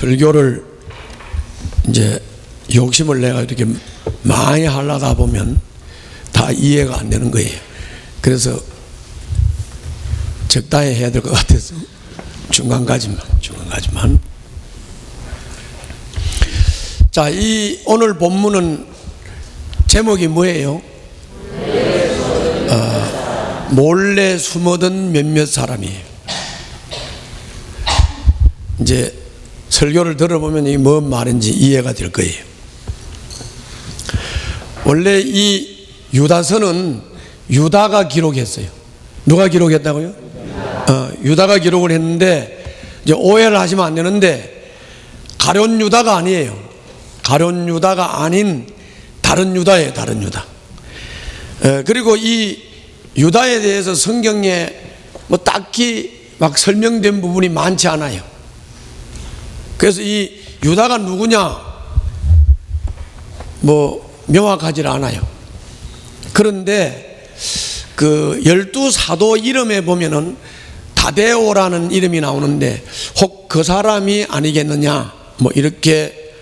설교를 이제 욕심을 내가 이렇게 많이 하려다 보면 다 이해가 안 되는 거예요. 그래서 적당히 해야 될 것 같아서 중간까지만. 자, 이 오늘 본문은 제목이 뭐예요? 몰래 숨어든 몇몇 사람이에요. 이제 설교를 들어보면 이게 뭔 말인지 이해가 될 거예요. 원래 이 유다서는 유다가 기록했어요. 누가 기록했다고요? 유다가 기록을 했는데, 이제 오해를 하시면 안 되는데, 가룟 유다가 아니에요. 가룟 유다가 아닌 다른 유다예요. 다른 유다. 그리고 이 유다에 대해서 성경에 뭐 딱히 막 설명된 부분이 많지 않아요. 그래서 이 유다가 누구냐 뭐 명확하지 않아요. 그런데 그 12사도 이름에 보면은 다데오라는 이름이 나오는데 혹 그 사람이 아니겠느냐 뭐 이렇게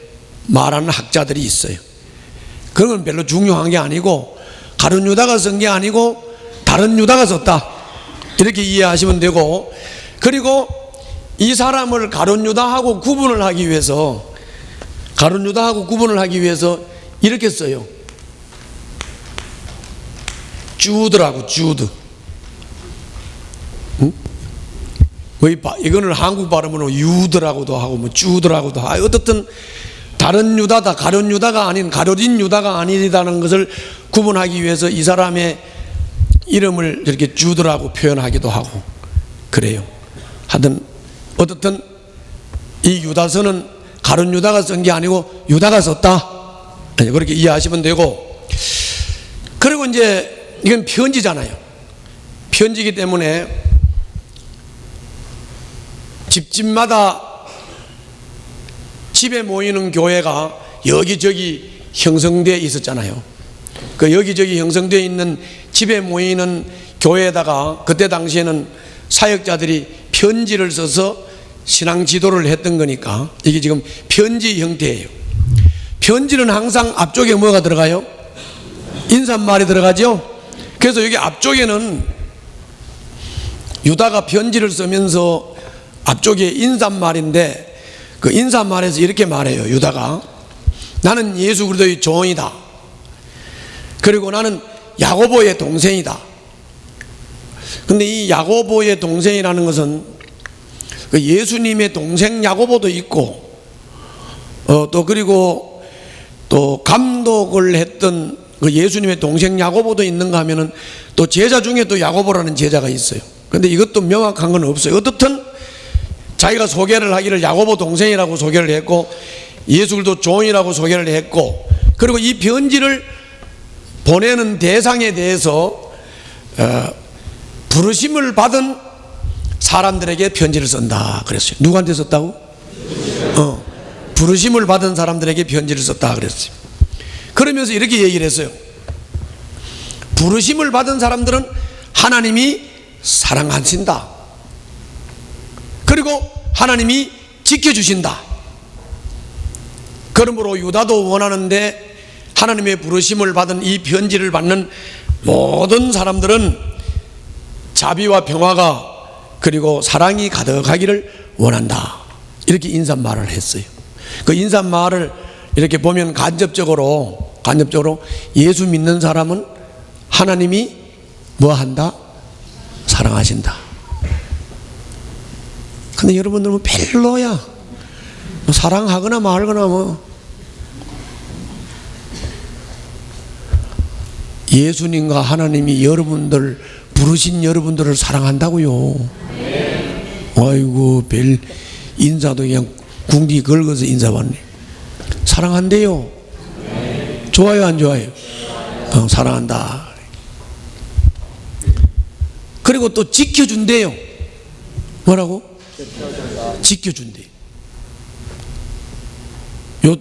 말하는 학자들이 있어요. 그런 건 별로 중요한 게 아니고, 가룟 유다가 쓴 게 아니고 다른 유다가 썼다 이렇게 이해하시면 되고, 그리고 이 사람을 가룟 유다하고 구분을 하기 위해서 이렇게 써요. 주드라고, 주드. 뭐 이거는 한국 발음으로 유드라고도 하고 뭐 주드라고도 하고, 어떻든 다른 유다다, 가룟 유다가 아닌, 가룟인 유다가 아니라는 것을 구분하기 위해서 이 사람의 이름을 이렇게 주드라고 표현하기도 하고 그래요. 하여튼 어떻든 이 유다서는 가룟 유다가 쓴 게 아니고 유다가 썼다, 그렇게 이해하시면 되고, 그리고 이제 이건 편지잖아요. 편지이기 때문에 집집마다 집에 모이는 교회가 여기저기 형성되어 있었잖아요. 그 여기저기 형성되어 있는 집에 모이는 교회에다가 그때 당시에는 사역자들이 편지를 써서 신앙 지도를 했던 거니까 이게 지금 편지 형태예요. 편지는 항상 앞쪽에 뭐가 들어가요? 인사말이 들어가죠. 그래서 여기 앞쪽에는 유다가 편지를 쓰면서 앞쪽에 인사말인데, 그 인사말에서 이렇게 말해요. 유다가 나는 예수 그리스도의 종이다. 그리고 나는 야고보의 동생이다. 근데 이 야고보의 동생이라는 것은 그 예수님의 동생 야고보도 있고, 또 그리고 또 감독을 했던 그 예수님의 동생 야고보도 있는가 하면은 또 제자 중에 또 야고보라는 제자가 있어요. 근데 이것도 명확한 건 없어요. 어떻든 자기가 소개를 하기를 야고보 동생이라고 소개를 했고, 예수 그리스도 종이라고 소개를 했고, 그리고 이 편지를 보내는 대상에 대해서 부르심을 받은 사람들에게 편지를 쓴다 그랬어요. 누구한테 썼다고? 부르심을 받은 사람들에게 편지를 썼다 그랬어요. 그러면서 이렇게 얘기를 했어요. 부르심을 받은 사람들은 하나님이 사랑하신다. 그리고 하나님이 지켜주신다. 그러므로 유다도 원하는데 하나님의 부르심을 받은 이 편지를 받는 모든 사람들은 자비와 평화가 그리고 사랑이 가득하기를 원한다. 이렇게 인사말을 했어요. 그 인사말을 이렇게 보면 간접적으로 예수 믿는 사람은 하나님이 뭐 한다? 사랑하신다. 근데 여러분들 뭐 별로야. 뭐 사랑하거나 말거나 뭐. 예수님과 하나님이 여러분들 부르신 여러분들을 사랑한다고요. 아이고 별 인사도 그냥 궁디 긁어서 인사 받네. 사랑한대요. 좋아요 안 좋아요? 사랑한다. 그리고 또 지켜준대요. 뭐라고? 지켜준대. 요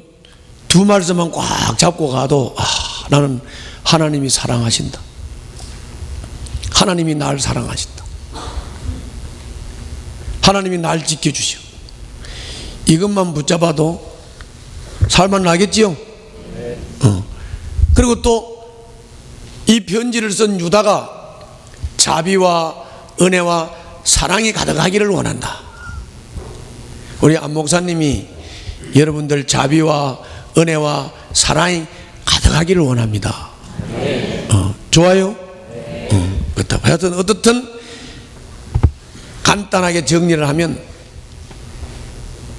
두 말씀만 꽉 잡고 가도 나는 하나님이 사랑하신다. 하나님이 날 사랑하신다. 하나님이 날 지켜주셔. 이것만 붙잡아도 살만 나겠지요? 그리고 또 이 편지를 쓴 유다가 자비와 은혜와 사랑이 가득하기를 원한다. 우리 안 목사님이 여러분들 자비와 은혜와 사랑이 가득하기를 원합니다. 좋아요? 그렇다. 하여튼 어떻든 간단하게 정리를 하면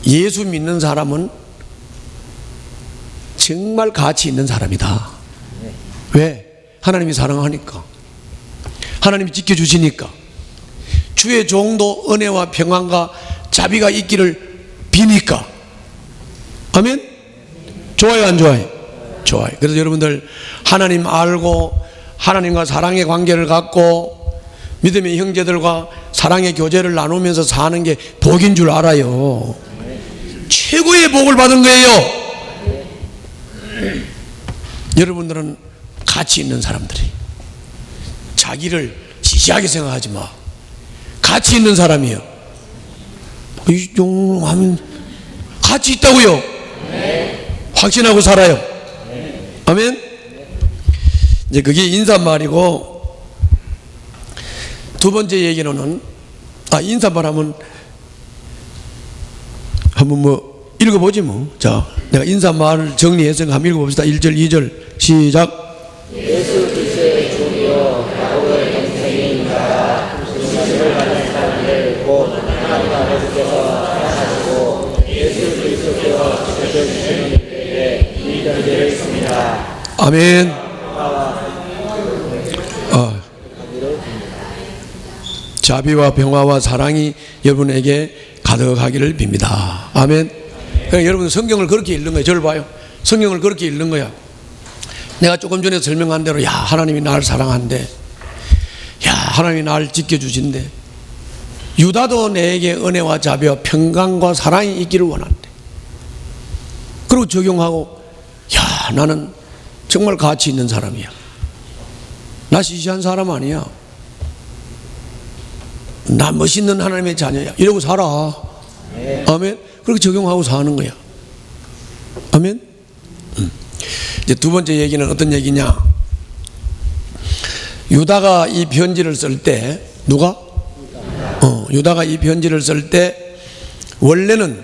예수 믿는 사람은 정말 가치 있는 사람이다. 왜? 하나님이 사랑하니까, 하나님이 지켜주시니까, 주의 종도 은혜와 평안과 자비가 있기를 비니까. 아멘? 좋아요, 안 좋아요? 좋아요. 그래서 여러분들 하나님 알고 하나님과 사랑의 관계를 갖고 믿음의 형제들과 사랑의 교제를 나누면서 사는 게 복인 줄 알아요. 최고의 복을 받은 거예요. 여러분들은 가치 있는 사람들이, 자기를 시시하게 생각하지 마. 가치 있는 사람이에요. 이 정도 하면 가치 있다고요. 확신하고 살아요. 아멘. 이제 그게 인사말이고, 두 번째 얘기로는, 인사말 하면 한번 뭐 읽어보지 뭐. 자, 내가 인사말을 정리해서 한번 읽어봅시다. 1절 2절 시작. 예수 그리스도의 종이요 야곱의 형제이니라. 중심을 받은 사람들 곧 하나님 아버지께서 사랑하시고 예수 그리스도께서 지켜주시는 일에 이 편지를 있습니다. 아멘. 자비와 평화와 사랑이 여러분에게 가득하기를 빕니다. 아멘. 그러니까 여러분 성경을 그렇게 읽는 거예요. 저를 봐요. 성경을 그렇게 읽는 거야. 내가 조금 전에 설명한 대로, 야, 하나님이 나를 사랑한대, 야, 하나님이 나를 지켜주신대, 유다도 내게 은혜와 자비와 평강과 사랑이 있기를 원한대. 그리고 적용하고, 야, 나는 정말 가치 있는 사람이야, 나 시시한 사람 아니야, 나 멋있는 하나님의 자녀야, 이러고 살아. 아멘. 그렇게 적용하고 사는 거야. 아멘. 이제 두 번째 얘기는 어떤 얘기냐? 유다가 이 편지를 쓸 때, 누가? 유다가 이 편지를 쓸 때 원래는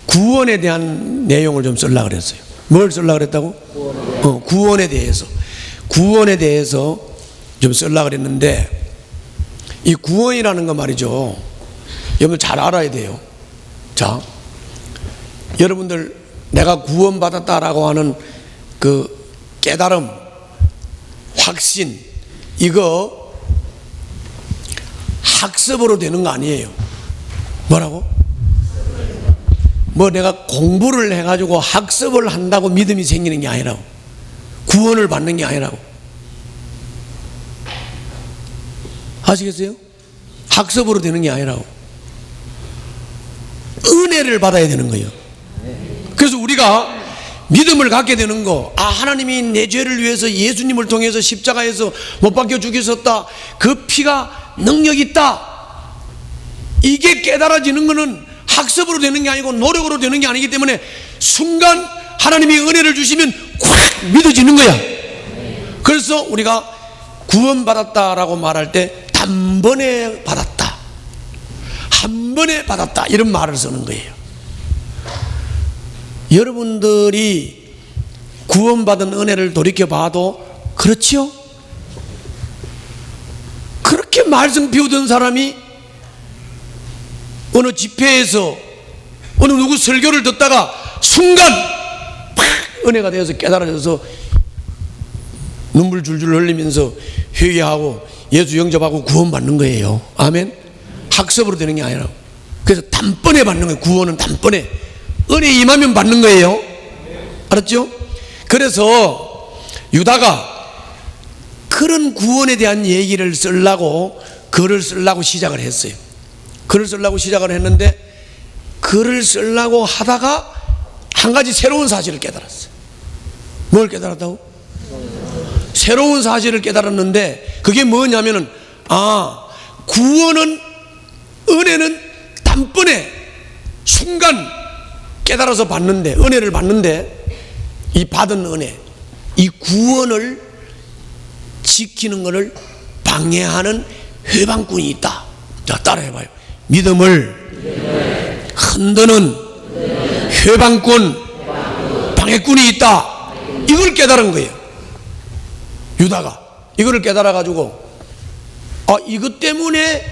구원에 대한 내용을 좀 쓰려고 그랬어요. 뭘 쓰려고 그랬다고? 구원에 대해서 좀 쓰려고 그랬는데, 이 구원이라는 거 말이죠, 여러분 잘 알아야 돼요. 자, 여러분들 내가 구원받았다라고 하는 그 깨달음, 확신, 이거 학습으로 되는 거 아니에요. 뭐라고? 뭐 내가 공부를 해가지고 학습을 한다고 믿음이 생기는 게 아니라고, 구원을 받는 게 아니라고. 아시겠어요? 학습으로 되는 게 아니라고, 은혜를 받아야 되는 거예요. 그래서 우리가 믿음을 갖게 되는 거, 하나님이 내 죄를 위해서 예수님을 통해서 십자가에서 못 박혀 죽이셨다, 그 피가 능력 있다, 이게 깨달아지는 거는 학습으로 되는 게 아니고 노력으로 되는 게 아니기 때문에 순간 하나님이 은혜를 주시면 확 믿어지는 거야. 그래서 우리가 구원받았다라고 말할 때 단번에 받았다, 한 번에 받았다, 이런 말을 쓰는 거예요. 여러분들이 구원받은 은혜를 돌이켜봐도 그렇지요? 그렇게 말씀 비우던 사람이 어느 집회에서 어느 누구 설교를 듣다가 순간 팍 은혜가 되어서 깨달아져서 눈물 줄줄 흘리면서 회개하고 예수 영접하고 구원받는 거예요. 아멘. 학습으로 되는 게 아니라, 그래서 단번에 받는 거예요. 구원은 단번에 은혜 임하면 받는 거예요. 알았죠? 그래서 유다가 그런 구원에 대한 얘기를 쓰려고 글을 쓰려고 시작을 했어요. 글을 쓰려고 시작을 했는데, 글을 쓰려고 하다가 한 가지 새로운 사실을 깨달았어요. 뭘 깨달았다고? 새로운 사실을 깨달았는데, 그게 뭐냐면은, 구원은, 은혜는 단번에 순간 깨달아서 받는데, 은혜를 받는데, 이 받은 은혜, 이 구원을 지키는 것을 방해하는 회방꾼이 있다. 자, 따라해봐요. 믿음을 흔드는 회방꾼, 방해꾼이 있다. 이걸 깨달은 거예요. 유다가 이거를 깨달아가지고, 이것 때문에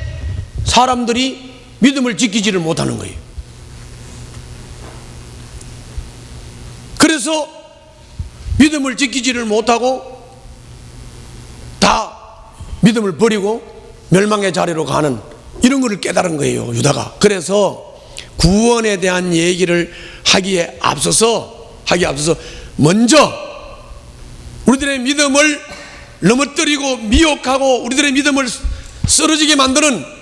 사람들이 믿음을 지키지를 못하는 거예요. 그래서 믿음을 지키지를 못하고 다 믿음을 버리고 멸망의 자리로 가는 이런 것을 깨달은 거예요, 유다가. 그래서 구원에 대한 얘기를 하기에 앞서서 먼저 우리들의 믿음을 넘어뜨리고 미혹하고 우리들의 믿음을 쓰러지게 만드는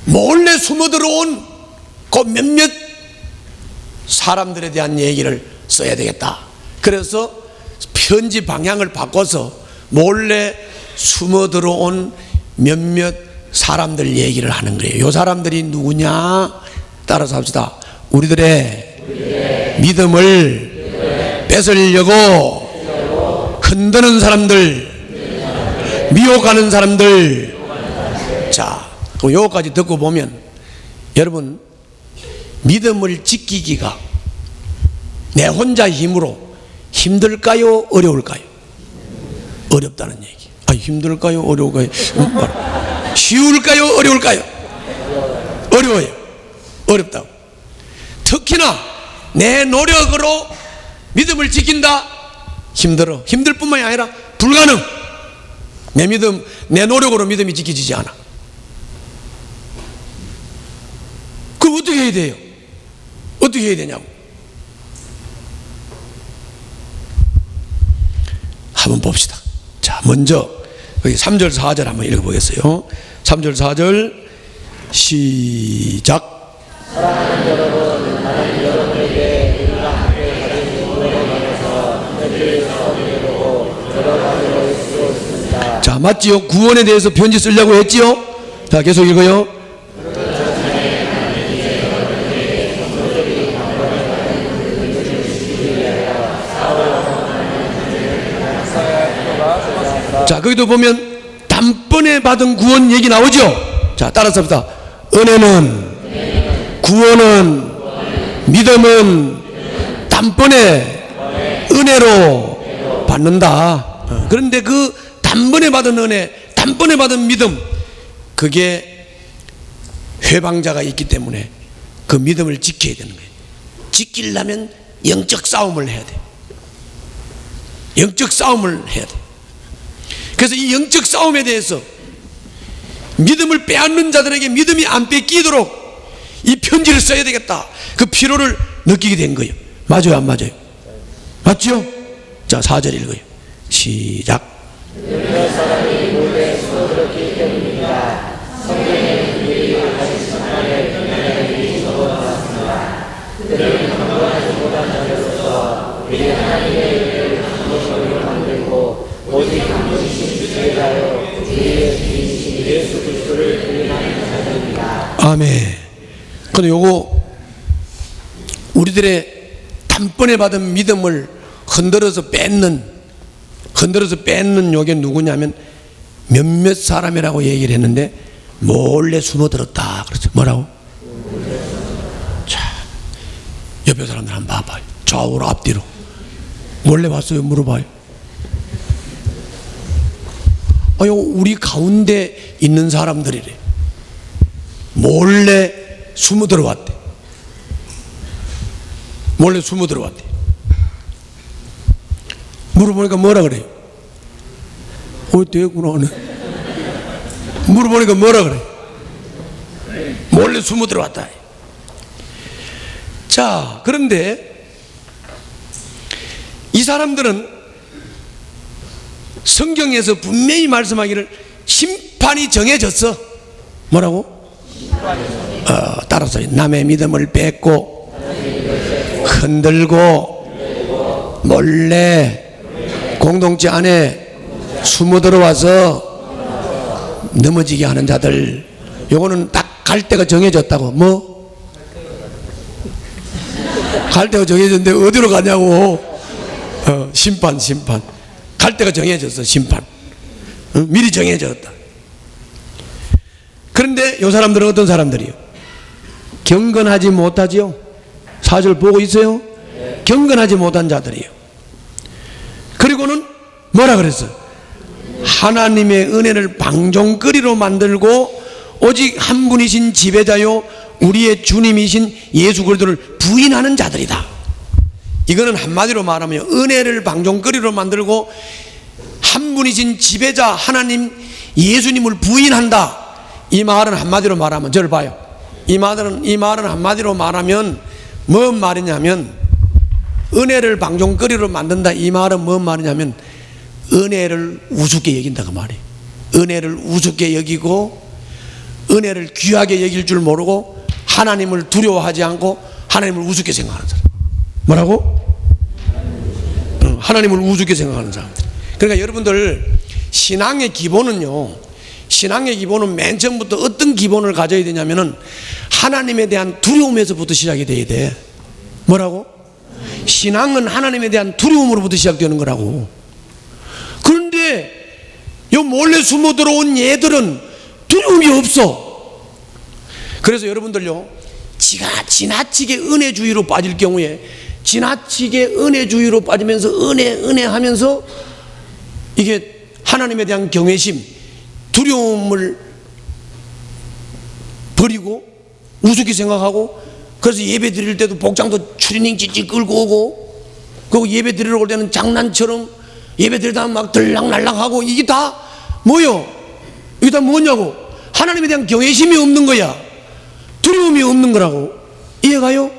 몰래 숨어들어온 그 몇몇 사람들에 대한 얘기를 써야 되겠다. 그래서 편지 방향을 바꿔서 몰래 숨어들어온 몇몇 사람들 얘기를 하는 거예요. 이 사람들이 누구냐? 따라서 합시다. 우리들의 믿음을 뺏으려고 흔드는 사람들, 미혹하는 사람들. 자, 그럼 요거까지 듣고 보면 여러분, 믿음을 지키기가 내 혼자 힘으로 힘들까요? 어려울까요? 어렵다는 얘기. 힘들까요? 어려울까요? 쉬울까요? 어려울까요? 어려워요. 어렵다고. 특히나 내 노력으로 믿음을 지킨다? 힘들어. 힘들 뿐만이 아니라 불가능. 내 믿음, 내 노력으로 믿음이 지켜지지 않아. 그럼 어떻게 해야 돼요? 어떻게 해야 되냐고. 한번 봅시다. 자, 먼저 여기 3절 4절 한번 읽어보겠어요. 3절 4절 시작. 사랑하는 여러분, 나는 여러분에게 우리가 함께 가진 구원에 관해서 편지를 써드리려고 여러 가지로 쓰고 있습니다. 자, 맞지요? 구원에 대해서 편지 쓰려고 했지요? 자, 계속 읽어요. 자, 거기도 보면 단번에 받은 구원 얘기 나오죠? 자, 따라서 합시다. 은혜는, 구원은, 믿음은 단번에 은혜로 받는다. 그런데 그 단번에 받은 은혜, 단번에 받은 믿음, 그게 회방자가 있기 때문에 그 믿음을 지켜야 되는 거예요. 지키려면 영적 싸움을 해야 돼. 영적 싸움을 해야 돼. 그래서 이 영적 싸움에 대해서 믿음을 빼앗는 자들에게 믿음이 안 뺏기도록 이 편지를 써야 되겠다. 그 필요를 느끼게 된 거예요. 맞아요, 안 맞아요? 맞죠? 자, 4절 읽어요. 시작. 몇몇 사람이 몰래 숨어들었기 때문입니다. 성경에 그들이 가진 심판의 편지를 적어놨습니다. 그들은 강건하지 못한 자들로서 우리 하나님의 은혜를 한번을 만들고 오직 한 분이신 주제자요 우리의 주인이신 예수 그리스도를 부인하는 자들입니다. 아멘. 근데 요거 우리들의 단번에 받은 믿음을 흔들어서 뺏는 요게 누구냐면 몇몇 사람이라고 얘기를 했는데 몰래 숨어들었다. 그렇죠. 뭐라고? 자, 옆에 사람들 한번 봐봐요. 좌우로 앞뒤로 몰래 봤어요? 물어봐요. 우리 가운데 있는 사람들이래. 몰래 숨어 들어왔대. 몰래 숨어 들어왔대. 물어보니까 뭐라 그래요? 되구나. 물어보니까 뭐라 그래? 몰래 숨어 들어왔다. 자, 그런데 이 사람들은 성경에서 분명히 말씀하기를 심판이 정해졌어. 뭐라고? 따라서 남의 믿음을 뺏고 흔들고 몰래 공동체 안에 숨어 들어와서 넘어지게 하는 자들, 요거는 딱 갈 때가 정해졌다고. 뭐? 갈 데가 정해졌는데 어디로 가냐고. 심판. 갈 데가 정해졌어, 심판. 미리 정해졌다. 그런데 이 사람들은 어떤 사람들이요? 경건하지 못하지요? 4절 보고 있어요? 경건하지 못한 자들이요. 그리고는 뭐라 그랬어? 하나님의 은혜를 방종거리로 만들고 오직 한 분이신 지배자요 우리의 주님이신 예수 그리스도를 부인하는 자들이다. 이거는 한마디로 말하면 은혜를 방종거리로 만들고 한 분이신 지배자 하나님 예수님을 부인한다. 이 말은 한마디로 말하면, 저를 봐요. 이 말은 한마디로 말하면 뭔 말이냐면, 은혜를 방종거리로 만든다. 이 말은 뭔 말이냐면 은혜를 우습게 여긴다 그 말이에요. 은혜를 우습게 여기고 은혜를 귀하게 여길 줄 모르고 하나님을 두려워하지 않고 하나님을 우습게 생각하는 사람. 뭐라고? 하나님을 우습게 생각하는 사람들. 그러니까 여러분들 신앙의 기본은요, 신앙의 기본은 맨 처음부터 어떤 기본을 가져야 되냐면은 하나님에 대한 두려움에서부터 시작이 돼야 돼. 뭐라고? 신앙은 하나님에 대한 두려움으로부터 시작되는 거라고. 그런데 요 몰래 숨어 들어온 얘들은 두려움이 없어. 그래서 여러분들요, 지나치게 은혜주의로 빠질 경우에, 지나치게 은혜주의로 빠지면서 은혜 하면서 이게 하나님에 대한 경외심, 두려움을 버리고 우습게 생각하고, 그래서 예배 드릴 때도 복장도 추리닝 찌찌 끌고 오고, 그리고 예배 드리러 올 때는 장난처럼 예배 드리다 막 들락날락하고, 이게 다 뭐요? 이게 다 뭐냐고? 하나님에 대한 경외심이 없는 거야. 두려움이 없는 거라고. 이해가요?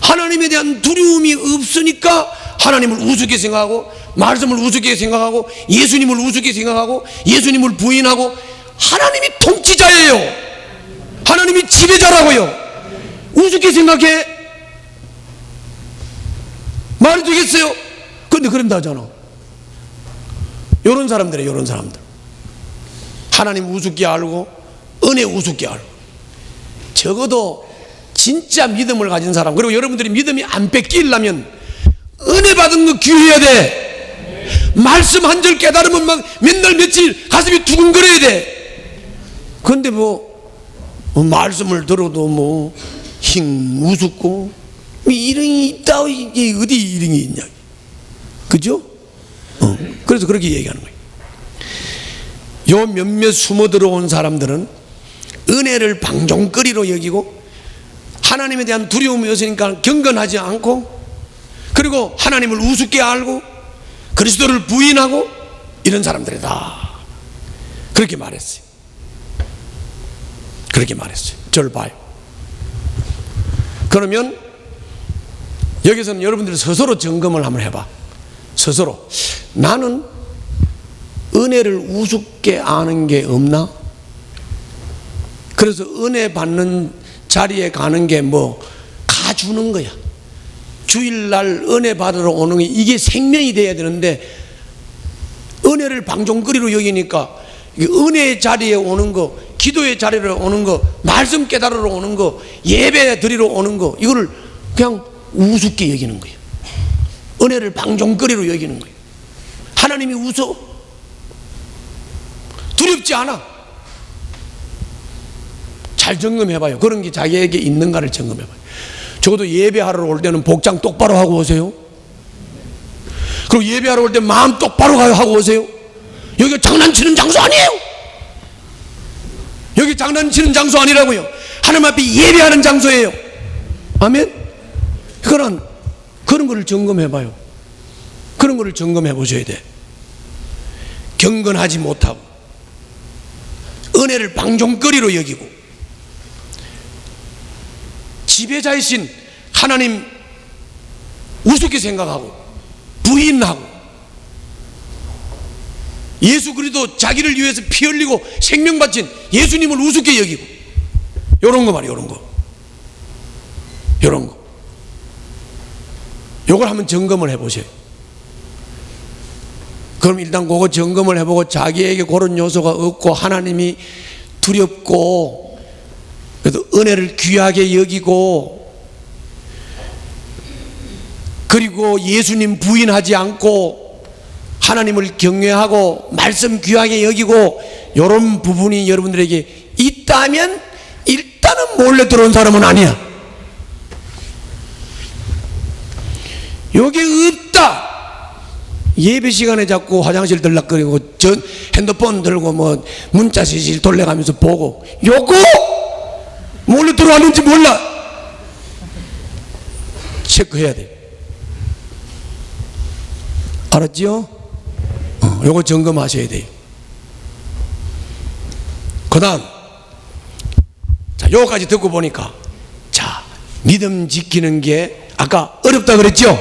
하나님에 대한 두려움이 없으니까 하나님을 우습게 생각하고, 말씀을 우습게 생각하고, 예수님을 우습게 생각하고, 예수님을 부인하고. 하나님이 통치자예요. 하나님이 지배자라고요. 우습게 생각해? 말이 되겠어요? 그런데 그런다잖아. 요런 사람들이에요, 요런 사람들. 하나님 우습게 알고 은혜 우습게 알고. 적어도 진짜 믿음을 가진 사람, 그리고 여러분들이 믿음이 안 뺏기려면 은혜 받은 거 귀해야 돼. 말씀 한 절 깨달으면 막 몇 날 며칠 가슴이 두근거려야 돼. 그런데 말씀을 들어도 우습고 일행이 있다. 이게 어디 일행이 있냐. 그죠? 그래서 그렇게 얘기하는 거예요. 요 몇몇 숨어 들어온 사람들은 은혜를 방종거리로 여기고 하나님에 대한 두려움이 없으니까 경건하지 않고, 그리고 하나님을 우습게 알고 그리스도를 부인하고 이런 사람들이다. 그렇게 말했어요. 그렇게 말했어요. 저를 봐요. 그러면 여기서는 여러분들이 스스로 점검을 한번 해봐. 스스로 나는 은혜를 우습게 아는 게 없나? 그래서 은혜 받는 자리에 가는 게 가주는 거야. 주일날 은혜 받으러 오는 게 이게 생명이 돼야 되는데, 은혜를 방종거리로 여기니까 은혜의 자리에 오는 거, 기도의 자리에 오는 거, 말씀 깨달으러 오는 거, 예배 드리러 오는 거, 이거를 그냥 우습게 여기는 거예요. 은혜를 방종거리로 여기는 거예요. 하나님이 웃어? 두렵지 않아. 잘 점검해봐요. 그런 게 자기에게 있는가를 점검해봐요. 적어도 예배하러 올 때는 복장 똑바로 하고 오세요. 그리고 예배하러 올 때 마음 똑바로 하고 오세요. 여기가 장난치는 장소 아니에요. 여기 장난치는 장소 아니라고요. 하나님 앞에 예배하는 장소예요. 아멘. 그런 거를 점검해봐요. 그런 거를 점검해 보셔야 돼. 경건하지 못하고 은혜를 방종거리로 여기고 지배자이신 하나님 우습게 생각하고 부인하고, 예수 그리스도 자기를 위해서 피 흘리고 생명 바친 예수님을 우습게 여기고, 요런 거 말이에요. 요런 거 요걸 한번 점검을 해보세요. 그럼 일단 그거 점검을 해보고 자기에게 그런 요소가 없고 하나님이 두렵고 그래도 은혜를 귀하게 여기고 그리고 예수님 부인하지 않고 하나님을 경외하고 말씀 귀하게 여기고 이런 부분이 여러분들에게 있다면 일단은 몰래 들어온 사람은 아니야. 여기 없다. 예배 시간에 자꾸 화장실 들락거리고 전 핸드폰 들고 뭐 문자 실실 돌려가면서 보고 요거 몰래 들어왔는지 몰라. 체크해야 돼. 알았지요? 요거 점검하셔야 돼요. 그 다음, 자, 요거까지 듣고 보니까, 자, 믿음 지키는 게 아까 어렵다 그랬죠?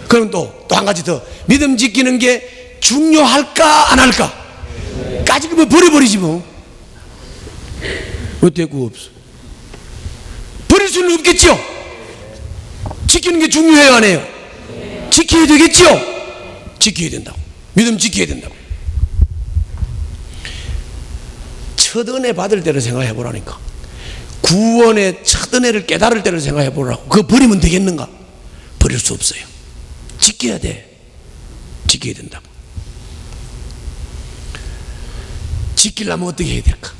그럼 또 한 가지 더. 믿음 지키는 게 중요할까, 안 할까? 까짓 거 버려버리지 뭐. 어때, 그거 없어. 버릴 수는 없겠죠? 지키는 게 중요해요, 안 해요? 지켜야 되겠죠? 지켜야 된다고. 믿음 지켜야 된다고. 첫 은혜 받을 때를 생각해 보라니까. 구원의 첫 은혜를 깨달을 때를 생각해 보라고. 그거 버리면 되겠는가? 버릴 수 없어요. 지켜야 돼. 지켜야 된다고. 지키려면 어떻게 해야 될까?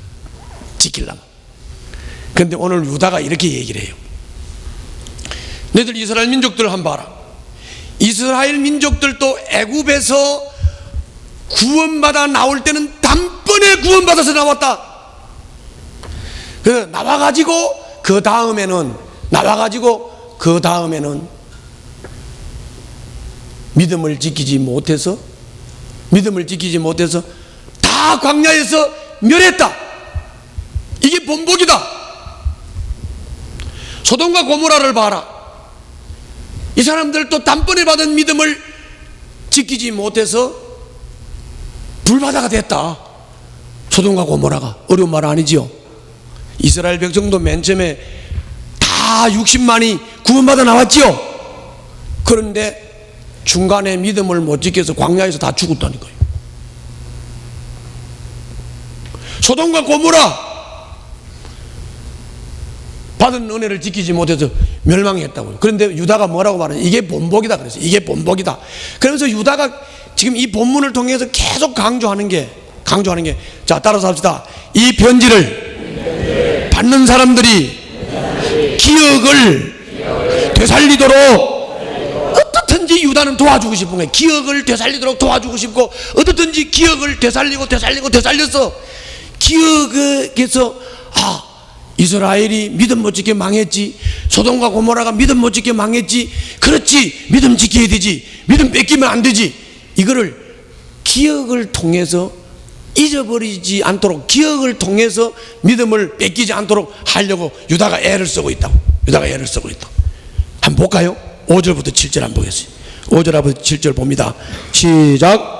지키려면. 그런데 오늘 유다가 이렇게 얘기를 해요. 너희들 이스라엘 민족들 한번 봐라. 이스라엘 민족들도 애굽에서 구원받아 나올 때는 단번에 구원받아서 나왔다. 그 나와가지고 그 다음에는 믿음을 지키지 못해서 다 광야에서 멸했다. 이게 본복이다. 소돔과 고모라를 봐라. 이 사람들도 단번에 받은 믿음을 지키지 못해서 불바다가 됐다. 소돔과 고모라가. 어려운 말 아니지요? 이스라엘 백성도 맨 처음에 다 60만이 구원받아 나왔지요? 그런데 중간에 믿음을 못 지켜서 광야에서 다 죽었다니까요. 소돔과 고모라 받은 은혜를 지키지 못해서 멸망했다고요. 그런데 유다가 뭐라고 말하냐? 이게 본복이다 그랬어요. 이게 본복이다. 그러면서 유다가 지금 이 본문을 통해서 계속 강조하는 게 자, 따라서 합시다. 이 편지를 받는 사람들이 기억을 되살리도록 어떻든지 유다는 도와주고 싶은 거예요. 기억을 되살리도록 도와주고 싶고 어떻든지 기억을 되살려서 기억에서 이스라엘이 믿음 못 지켜 망했지. 소돔과 고모라가 믿음 못 지켜 망했지. 그렇지. 믿음 지켜야 되지. 믿음 뺏기면 안 되지. 이거를 기억을 통해서 잊어버리지 않도록, 기억을 통해서 믿음을 뺏기지 않도록 하려고 유다가 애를 쓰고 있다고. 한번 볼까요? 5절부터 7절 한번 보겠습니다. 5절부터 7절 봅니다. 시작.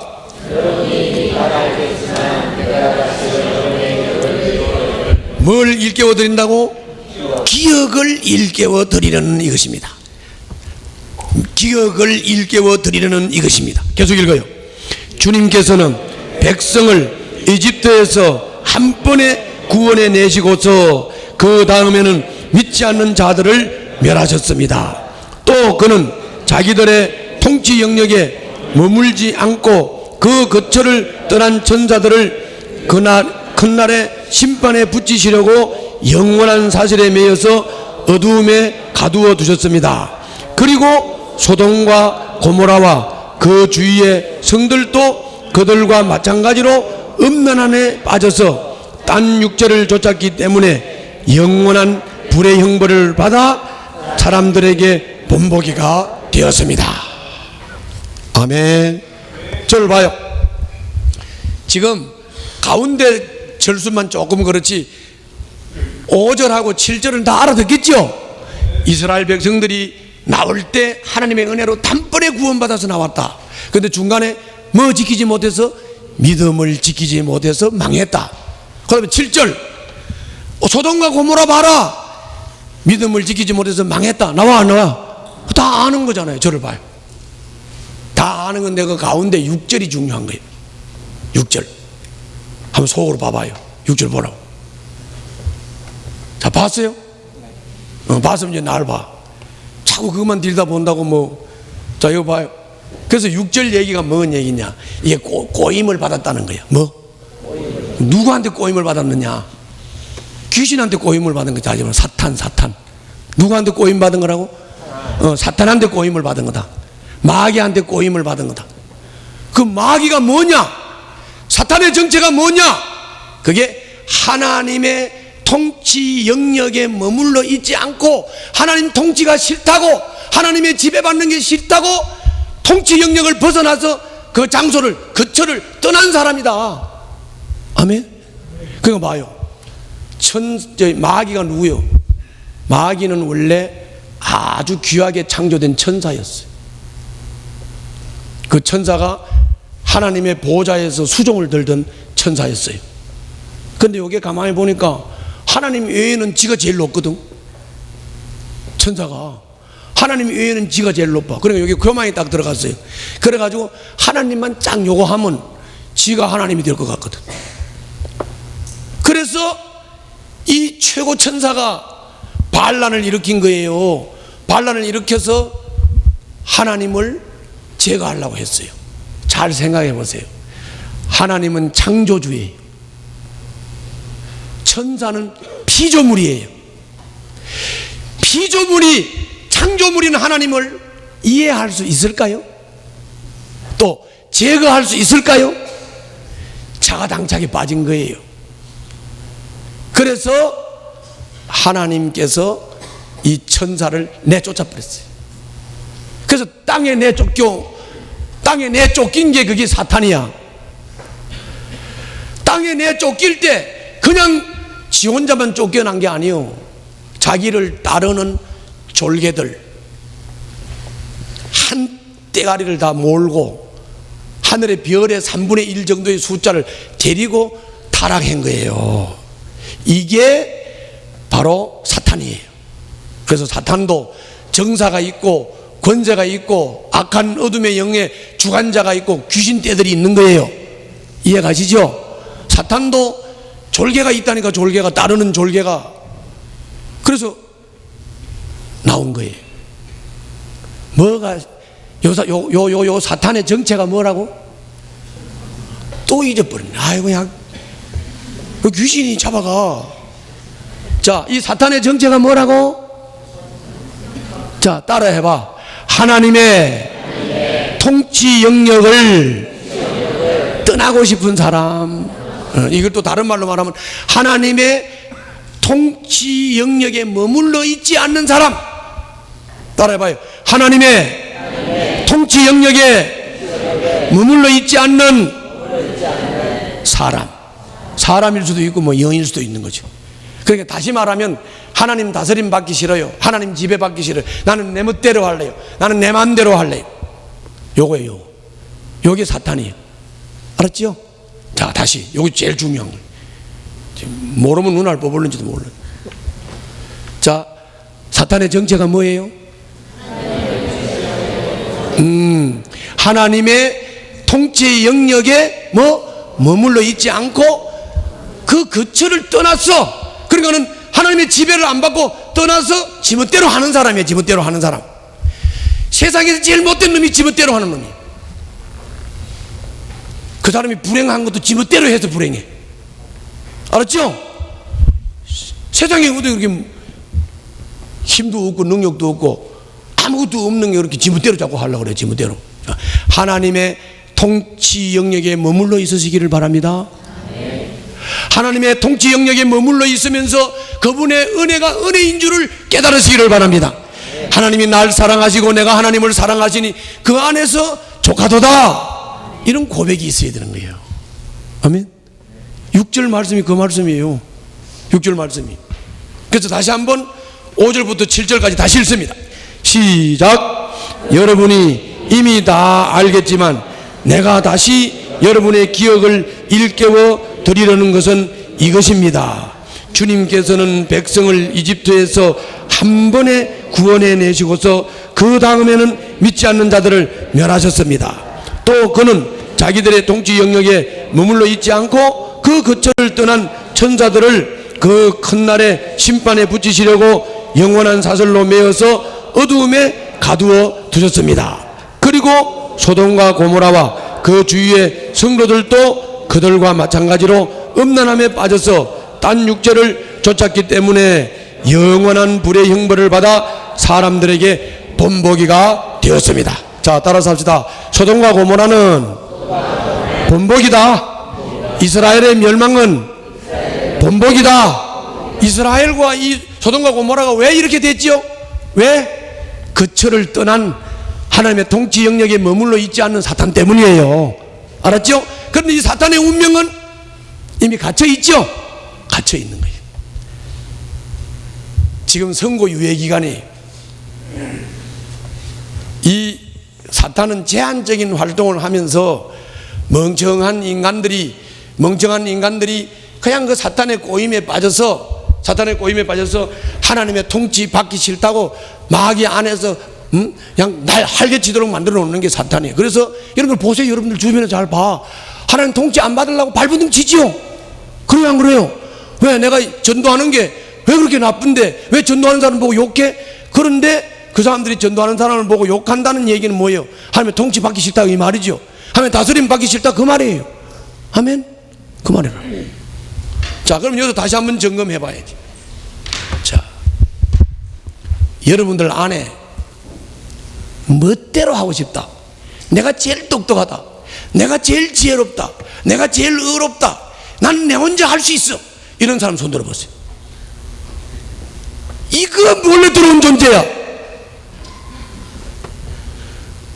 뭘 일깨워 드린다고? 기억을 일깨워 드리려는 이것입니다. 기억을 일깨워 드리려는 이것입니다. 계속 읽어요. 주님께서는 백성을 이집트에서 한 번에 구원해 내시고서 그 다음에는 믿지 않는 자들을 멸하셨습니다. 또 그는 자기들의 통치 영역에 머물지 않고 그 거처를 떠난 천사들을 그날의 심판에 붙이시려고 영원한 사슬에 매여서 어두움에 가두어 두셨습니다. 그리고 소돔과 고모라와 그 주위의 성들도 그들과 마찬가지로 음란함에 빠져서 딴 육체를 쫓았기 때문에 영원한 불의 형벌을 받아 사람들에게 본보기가 되었습니다. 아멘. 저를 봐요. 지금 가운데 절수만 조금 그렇지 5절하고 7절은 다 알아듣겠죠? 이스라엘 백성들이 나올 때 하나님의 은혜로 단번에 구원받아서 나왔다. 그런데 중간에 뭐 지키지 못해서? 믿음을 지키지 못해서 망했다. 그 다음에 7절 소돔과 고모라 봐라. 믿음을 지키지 못해서 망했다. 나와 안 나와? 다 아는 거잖아요. 저를 봐요. 다 아는 건데 그 가운데 6절이 중요한 거예요. 6절 한번 속으로 봐봐요. 6절 보라고. 자, 봤어요? 봤으면 이제 날 봐. 자꾸 그것만 들다 본다고 뭐 자, 이거 봐요. 그래서 6절 얘기가 뭔 얘기냐? 이게 꼬임을 받았다는 거야. 뭐? 누구한테 꼬임을 받았느냐? 귀신한테 꼬임을 받은 거지. 하지만 사탄. 누구한테 꼬임 받은 거라고? 사탄한테 꼬임을 받은 거다. 마귀한테 꼬임을 받은 거다. 그 마귀가 뭐냐? 사탄의 정체가 뭐냐? 그게 하나님의 통치 영역에 머물러 있지 않고 하나님 통치가 싫다고, 하나님의 지배받는 게 싫다고 통치 영역을 벗어나서 그 장소를, 거처를 떠난 사람이다. 아멘? 그거 봐요. 마귀가 누구요? 마귀는 원래 아주 귀하게 창조된 천사였어요. 그 천사가 하나님의 보좌에서 수종을 들던 천사였어요. 근데 여기 가만히 보니까 하나님 외에는 지가 제일 높거든. 천사가 하나님 외에는 지가 제일 높아. 그러니까 여기 교만이 딱 들어갔어요. 그래가지고 하나님만 쫙 요거 하면 지가 하나님이 될 것 같거든. 그래서 이 최고 천사가 반란을 일으킨 거예요. 반란을 일으켜서 하나님을 제거하려고 했어요. 잘 생각해 보세요. 하나님은 창조주예요. 천사는 피조물이에요. 피조물이, 창조물인 하나님을 이해할 수 있을까요? 또 제거할 수 있을까요? 자가당착에 빠진 거예요. 그래서 하나님께서 이 천사를 내쫓아 버렸어요. 그래서 땅에 내쫓긴 게 그게 사탄이야. 땅에 내쫓길 때 그냥 지 혼자만 쫓겨난 게 아니요. 자기를 따르는 졸개들 한 떼가리를 다 몰고 하늘의 별의 3분의 1 정도의 숫자를 데리고 타락한 거예요. 이게 바로 사탄이에요. 그래서 사탄도 정사가 있고 권세가 있고 악한 어둠의 영의 주관자가 있고 귀신 떼들이 있는 거예요. 이해가시죠? 사탄도 졸개가 있다니까, 졸개가, 따르는 졸개가. 그래서 나온 거예요. 뭐가 요 사탄의 정체가 뭐라고? 또 잊어버렸네. 아이고, 야, 그 귀신이 잡아가. 자, 이 사탄의 정체가 뭐라고? 자, 따라해봐. 하나님의 통치 영역을 떠나고 싶은 사람. 이걸 또 다른 말로 말하면 하나님의 통치 영역에 머물러 있지 않는 사람. 따라해봐요. 하나님의 통치 영역에 머물러 있지 않는 사람. 사람일 수도 있고 뭐 영일 수도 있는 거죠. 그러니까 다시 말하면 하나님 다스림 받기 싫어요. 하나님 지배 받기 싫어요. 나는 내 멋대로 할래요. 나는 내 마음대로 할래요. 요거예요. 요게 사탄이에요. 알았죠? 자, 다시 요거 제일 중요한 거예요. 모르면 눈알 뽑을는지도 몰라요. 자, 사탄의 정체가 뭐예요? 하나님의 통치 영역에 머물러 있지 않고 그 거처를 떠났어. 그러니까는 하나님의 지배를 안 받고 떠나서 지멋대로 하는 사람이에요. 지멋대로 하는 사람. 세상에서 제일 못된 놈이 지멋대로 하는 놈이에요. 그 사람이 불행한 것도 지멋대로 해서 불행해. 알았죠? 세상에 어디 그렇게 힘도 없고 능력도 없고 아무것도 없는 게 그렇게 지멋대로 자꾸 하려고 그래요. 지멋대로. 하나님의 통치 영역에 머물러 있으시기를 바랍니다. 하나님의 통치 영역에 머물러 있으면서 그분의 은혜가 은혜인 줄을 깨달으시기를 바랍니다. 하나님이 날 사랑하시고 내가 하나님을 사랑하시니 그 안에서 조카도다. 이런 고백이 있어야 되는 거예요. 아멘. 6절 말씀이 그 말씀이에요. 6절 말씀이. 그래서 다시 한번 5절부터 7절까지 다시 읽습니다. 시작. 여러분이 이미 다 알겠지만 내가 다시 여러분의 기억을 일깨워 드리려는 것은 이것입니다. 주님께서는 백성을 이집트에서 한 번에 구원해 내시고서 그 다음에는 믿지 않는 자들을 멸하셨습니다. 또 그는 자기들의 통치 영역에 머물러 있지 않고 그 거처를 떠난 천사들을 그 큰 날에 심판에 붙이시려고 영원한 사슬로 메어서 어두움에 가두어 두셨습니다. 그리고 소돔과 고모라와 그 주위의 성도들도 그들과 마찬가지로 음란함에 빠져서 딴 육체를 쫓았기 때문에 영원한 불의 형벌을 받아 사람들에게 본보기가 되었습니다. 자, 따라서 합시다. 소돔과 고모라는 본보기다. 이스라엘의 멸망은 본보기다. 이스라엘과 이 소돔과 고모라가 왜 이렇게 됐지요? 왜? 그처를 떠난 하나님의 통치 영역에 머물러 있지 않는 사탄 때문이에요. 알았죠? 그런데 이 사탄의 운명은 이미 갇혀 있죠? 갇혀 있는 거예요. 지금 선고 유예 기간이, 이 사탄은 제한적인 활동을 하면서 멍청한 인간들이 그냥 그 사탄의 꼬임에 빠져서 하나님의 통치 받기 싫다고 마귀 안에서 그냥 날 할개치도록 만들어 놓는 게 사탄이에요. 그래서 여러분들 보세요. 여러분들 주변에 잘 봐. 하나님 통치 안 받으려고 발버둥 치지요. 그래요, 안 그래요? 왜 내가 전도하는 게 왜 그렇게 나쁜데 왜 전도하는 사람 보고 욕해? 그런데 그 사람들이 전도하는 사람을 보고 욕한다는 얘기는 뭐예요? 하나님의 통치 받기 싫다 이 말이죠. 하나님의 다스림 받기 싫다 그 말이에요. 아멘? 그 말이에요. 자, 그럼 여기서 다시 한번 점검해 봐야지. 자, 여러분들 안에 멋대로 하고 싶다, 내가 제일 똑똑하다, 내가 제일 지혜롭다, 내가 제일 의롭다, 나는 내 혼자 할 수 있어, 이런 사람 손 들어보세요. 이거 몰래 들어온 존재야.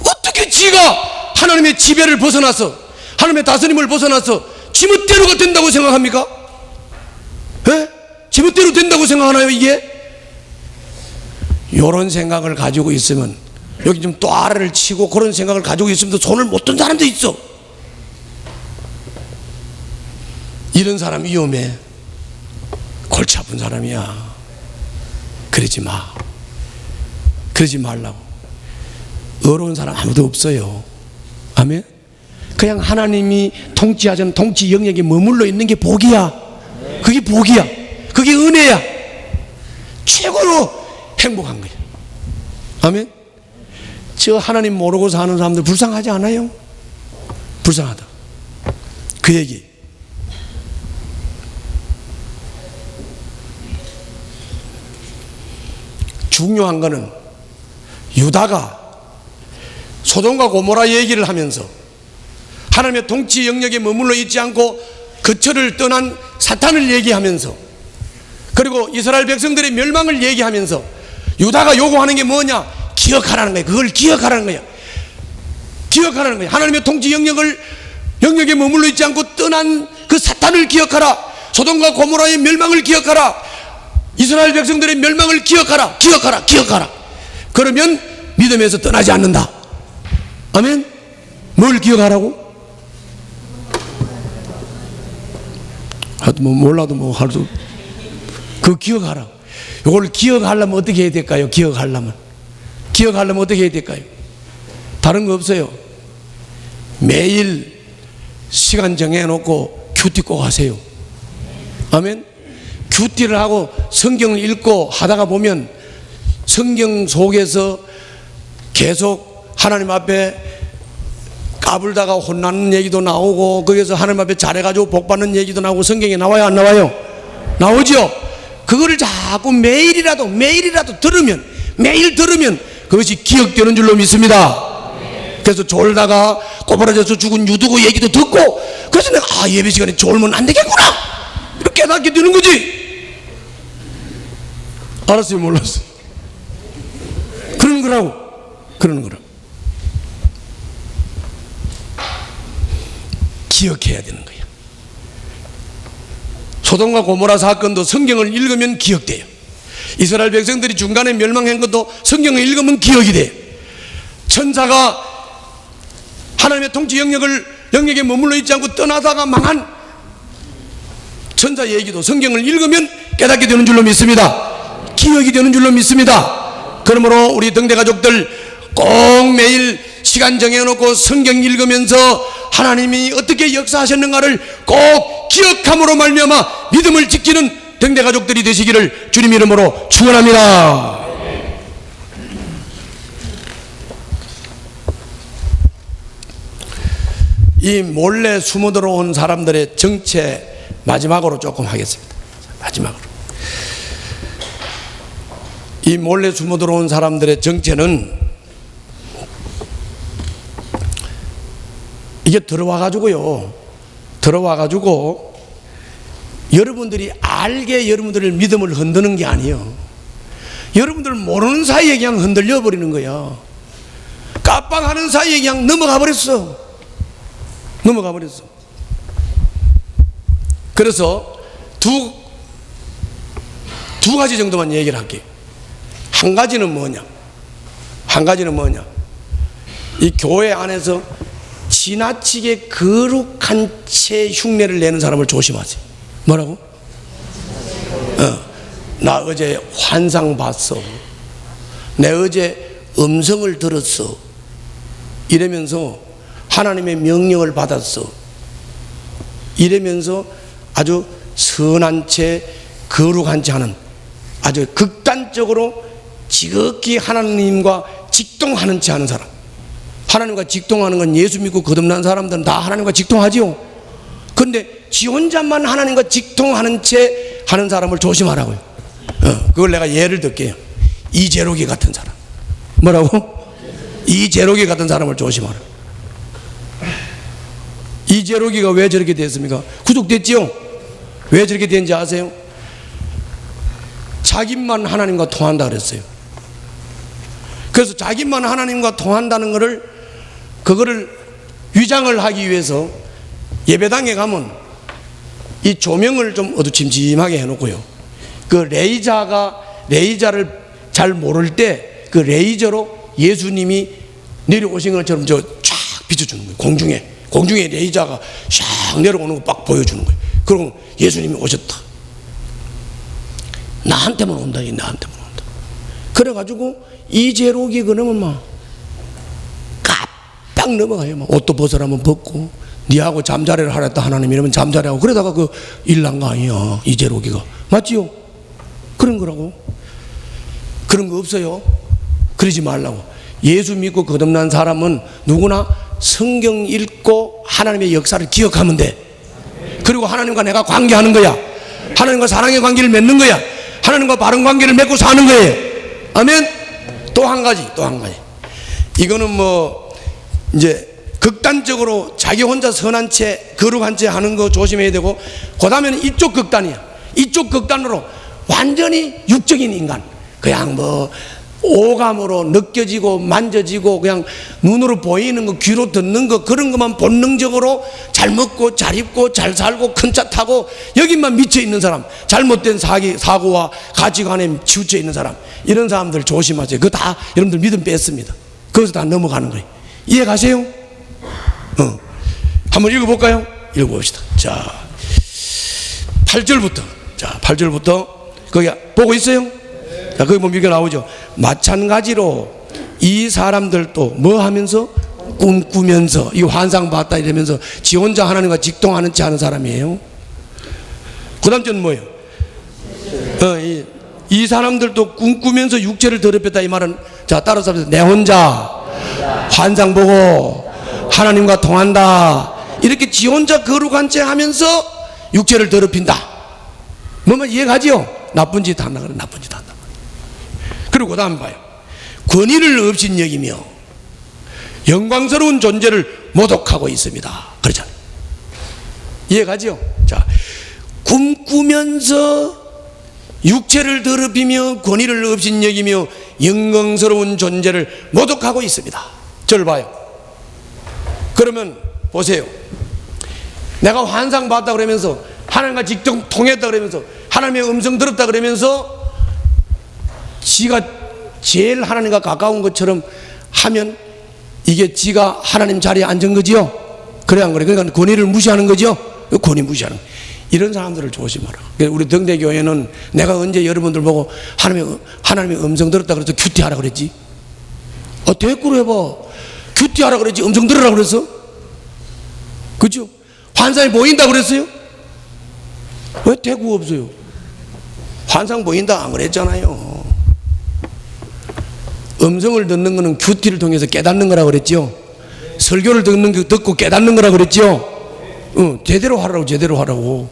어떻게 지가 하나님의 지배를 벗어나서, 하나님의 다스림을 벗어나서 지멋대로가 된다고 생각합니까? 예? 지멋대로 된다고 생각하나요 이게? 요런 생각을 가지고 있으면, 여기 좀 또 아래를 치고 그런 생각을 가지고 있으면 손을 못 든 사람도 있어. 이런 사람 위험해. 골치 아픈 사람이야. 그러지 마. 그러지 말라고. 어려운 사람 아무도 없어요. 아멘? 그냥 하나님이 통치하자는 통치 영역에 머물러 있는 게 복이야. 그게 복이야. 그게 은혜야. 최고로 행복한 거야. 아멘? 저 하나님 모르고 사는 사람들 불쌍하지 않아요? 불쌍하다. 그 얘기. 중요한 거는 유다가 소돔과 고모라 얘기를 하면서 하나님의 통치 영역에 머물러 있지 않고 그처를 떠난 사탄을 얘기하면서, 그리고 이스라엘 백성들의 멸망을 얘기하면서 유다가 요구하는 게 뭐냐? 기억하라는 거야. 그걸 기억하라는 거야. 기억하라는 거야. 하나님의 통치 영역에 머물러 있지 않고 떠난 그 사탄을 기억하라. 소돔과 고모라의 멸망을 기억하라. 이스라엘 백성들의 멸망을 기억하라. 기억하라. 그러면 믿음에서 떠나지 않는다. 아멘? 뭘 기억하라고? 하여튼 뭐 몰라도 뭐 할수, 그거 기억하라. 이걸 기억하려면 어떻게 해야 될까요? 기억하려면 어떻게 해야 될까요? 다른 거 없어요. 매일 시간 정해놓고 큐티 꼭 하세요. 아멘? 큐티를 하고 성경을 읽고 하다가 보면 성경 속에서 계속 하나님 앞에 까불다가 혼나는 얘기도 나오고, 거기서 하나님 앞에 잘해가지고 복받는 얘기도 나오고, 성경에 나와요 안 나와요? 나오죠. 그거를 자꾸 매일이라도 들으면, 매일 들으면 그것이 기억되는 줄로 믿습니다. 그래서 졸다가 꼬부라져서 죽은 유두고 얘기도 듣고, 그래서 내가 예배 시간에 졸면 안 되겠구나 이렇게 깨닫게 되는 거지. 알았어요, 몰랐어요? 그러는 거라고. 기억해야 되는 거예요. 소돔과 고모라 사건도 성경을 읽으면 기억돼요. 이스라엘 백성들이 중간에 멸망한 것도 성경을 읽으면 기억이 돼요. 천사가 하나님의 통치 영역에 머물러 있지 않고 떠나다가 망한 천사 얘기도 성경을 읽으면 깨닫게 되는 줄로 믿습니다. 기억이 되는 줄로 믿습니다. 그러므로 우리 등대 가족들 꼭 매일 시간 정해놓고 성경 읽으면서 하나님이 어떻게 역사하셨는가를 꼭 기억함으로 말미암아 믿음을 지키는 등대 가족들이 되시기를 주님 이름으로 축원합니다. 이 몰래 숨어 들어온 사람들의 정체 마지막으로 조금 하겠습니다. 마지막으로. 이 몰래 숨어 들어온 사람들의 정체는 이게 들어와가지고요. 들어와가지고 여러분들이 알게 여러분들의 믿음을 흔드는 게 아니에요. 여러분들 모르는 사이에 그냥 흔들려 버리는 거야. 깜빡하는 사이에 그냥 넘어가 버렸어. 넘어가 버렸어. 그래서 두 가지 정도만 얘기를 할게요. 한 가지는 뭐냐? 한 가지는 뭐냐? 이 교회 안에서 지나치게 거룩한 채 흉내를 내는 사람을 조심하세요. 뭐라고? 나 어제 환상 봤어. 내 어제 음성을 들었어. 이러면서 하나님의 명령을 받았어. 이러면서 아주 선한 채 거룩한 채 하는, 아주 극단적으로 지극히 하나님과 직동하는 채 하는 사람. 하나님과 직동하는 건 예수 믿고 거듭난 사람들은 다 하나님과 직동하지요. 그런데 지 혼자만 하나님과 직동하는 채 하는 사람을 조심하라고요. 그걸 내가 예를 들게요. 이재록이 같은 사람. 뭐라고? 이재록이 같은 사람을 조심하라. 이재록이가 왜 저렇게 됐습니까? 구속됐지요? 왜 저렇게 된지 아세요? 자기만 하나님과 통한다 그랬어요. 그래서 자기만 하나님과 통한다는 그거를 위장을 하기 위해서 예배당에 가면 이 조명을 좀 어두침침하게 해놓고요. 그 레이저를 잘 모를 때 그 레이저로 예수님이 내려오신 것처럼 쫙 비춰주는 거예요. 공중에 레이저가 샥 내려오는 거 막 보여주는 거예요. 그럼 예수님이 오셨다. 나한테만 온다. 나한테만 온다. 그래가지고 이재록이 그러면 막 깜빡 넘어가요. 막 옷도 벗으라면 벗고, 니하고 잠자리를 하랬다 하나님 이러면 잠자리하고, 그러다가 그 일난 거 아니야. 이재록이가. 맞지요? 그런 거라고. 그런 거 없어요. 그러지 말라고. 예수 믿고 거듭난 사람은 누구나 성경 읽고 하나님의 역사를 기억하면 돼. 그리고 하나님과 내가 관계하는 거야. 하나님과 사랑의 관계를 맺는 거야. 하나님과 바른 관계를 맺고 사는 거예요. 아멘. 또 한 가지. 이거는 뭐 이제 극단적으로 자기 혼자 선한 채 거룩한 채 하는 거 조심해야 되고, 그 다음에는 이쪽 극단이야. 이쪽 극단으로 완전히 육적인 인간, 그냥 뭐 오감으로 느껴지고 만져지고 그냥 눈으로 보이는 거, 귀로 듣는 거, 그런 것만 본능적으로 잘 먹고 잘 입고 잘 살고 큰 차 타고 여기만 미쳐 있는 사람, 잘못된 사고와 가치관에 치우쳐 있는 사람, 이런 사람들 조심하세요. 그거 다 여러분들 믿음 뺐습니다. 거기서 다 넘어가는 거예요. 이해 가세요? 한번 읽어볼까요? 읽어봅시다. 자, 8절부터. 자, 8절부터. 거기 보고 있어요? 자, 거기 보면 이게 나오죠. 마찬가지로 이 사람들도 뭐 하면서? 꿈꾸면서, 이 환상 봤다 이러면서 지 혼자 하나님과 직동하는 채 하는 사람이에요. 그 다음 전 뭐예요? 이 사람들도 꿈꾸면서 육체를 더럽혔다. 이 말은, 자, 따라서 합시다. 내 혼자 환상 보고 하나님과 통한다. 이렇게 지 혼자 거룩한 채 하면서 육체를 더럽힌다. 뭐만 이해가지요? 나쁜 짓 한다 그래. 나쁜 짓 한다. 그리고 그 다음 봐요. 권위를 없인 여기며 영광스러운 존재를 모독하고 있습니다. 그러잖아요. 이해가지요? 자, 꿈꾸면서 육체를 더럽히며 권위를 없인 여기며 영광스러운 존재를 모독하고 있습니다. 저를 봐요. 그러면 보세요. 내가 환상 봤다 그러면서 하나님과 직접 통했다 그러면서 하나님의 음성 들었다 그러면서 지가 제일 하나님과 가까운 것처럼 하면 이게 지가 하나님 자리에 앉은 거지요? 그래 안 그래? 그러니까 권위를 무시하는 거죠? 권위 무시하는 거예요. 이런 사람들을 조심하라. 우리 등대교회는 내가 언제 여러분들 보고 하나님의 음성 들었다 그래서 큐티하라 그랬지? 대꾸로 해봐. 큐티하라 그랬지? 음성 들으라 그랬어? 그죠? 환상이 보인다 그랬어요? 왜 대꾸 없어요? 환상 보인다 안 그랬잖아요. 음성을 듣는 거는 큐티를 통해서 깨닫는 거라고 그랬죠? 설교를 듣고 깨닫는 거라 그랬죠? 제대로 하라고, 제대로 하라고.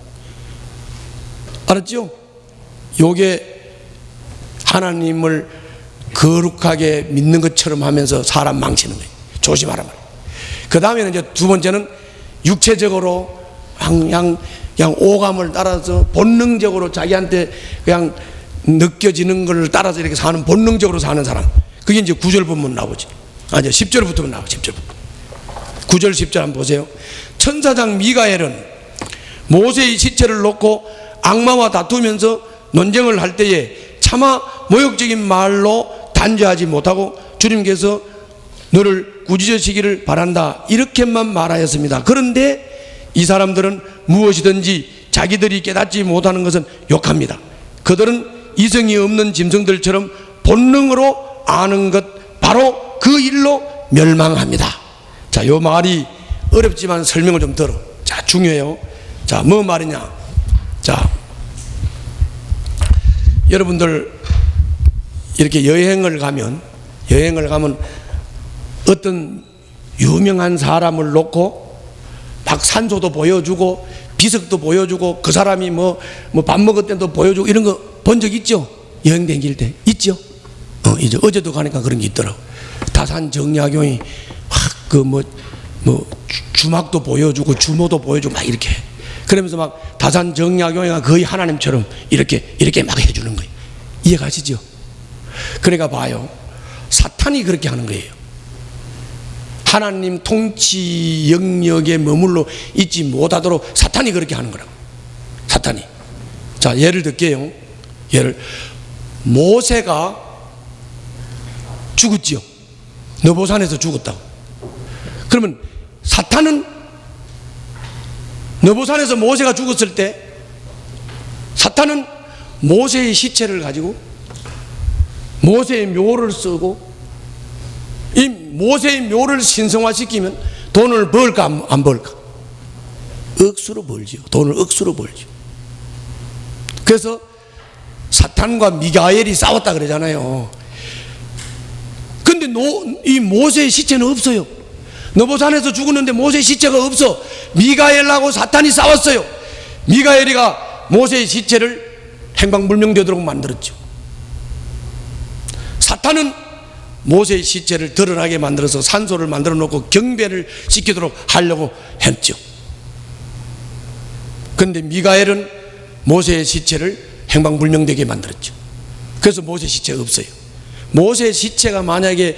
알았죠? 요게 하나님을 거룩하게 믿는 것처럼 하면서 사람 망치는 거예요. 조심하라 말이에요. 그 다음에는 이제 두 번째는 육체적으로 그냥 오감을 따라서 본능적으로 자기한테 그냥 느껴지는 걸 따라서 이렇게 사는, 본능적으로 사는 사람. 그게 이제 9절 본문 나오지. 이제 10절부터 나와. 10절부터. 9절 10절 한번 보세요. 천사장 미가엘은 모세의 시체를 놓고 악마와 다투면서 논쟁을 할 때에 차마 모욕적인 말로 단죄하지 못하고 주님께서 너를 꾸짖으시기를 바란다, 이렇게만 말하였습니다. 그런데 이 사람들은 무엇이든지 자기들이 깨닫지 못하는 것은 욕합니다. 그들은 이성이 없는 짐승들처럼 본능으로 아는 것, 바로 그 일로 멸망합니다. 자, 요 말이 어렵지만 설명을 좀 들어. 자, 중요해요. 자, 뭐 말이냐. 자, 여러분들 이렇게 여행을 가면 어떤 유명한 사람을 놓고 막 산소도 보여주고 비석도 보여주고 그 사람이 뭐 밥 먹을 때도 보여주고 이런 거 본 적 있죠? 여행 다닐 때 있죠? 이제 어제도 가니까 그런 게 있더라고. 다산 정약용이 주막도 보여주고 주모도 보여주고 막 이렇게, 그러면서 막 다산 정약용이가 거의 하나님처럼 이렇게 막 해주는 거예요. 이해가시죠? 그러니까 봐요, 사탄이 그렇게 하는 거예요. 하나님 통치 영역에 머물러 있지 못하도록 사탄이 그렇게 하는 거라고. 사탄이. 자, 예를 들게요. 모세가 죽었지요. 느보산에서 죽었다고. 그러면 사탄은 느보산에서 모세가 죽었을 때 사탄은 모세의 시체를 가지고 모세의 묘를 쓰고, 이 모세의 묘를 신성화시키면 돈을 벌까 안 벌까? 억수로 벌지요. 돈을 억수로 벌죠. 그래서 사탄과 미가엘이 싸웠다 그러잖아요. 근데 이 모세의 시체는 없어요. 느보산에서 죽었는데 모세의 시체가 없어. 미가엘하고 사탄이 싸웠어요. 미가엘이가 모세의 시체를 행방불명되도록 만들었죠. 사탄은 모세의 시체를 드러나게 만들어서 산소를 만들어 놓고 경배를 시키도록 하려고 했죠. 그런데 미가엘은 모세의 시체를 행방불명되게 만들었죠. 그래서 모세 시체가 없어요. 모세 시체가 만약에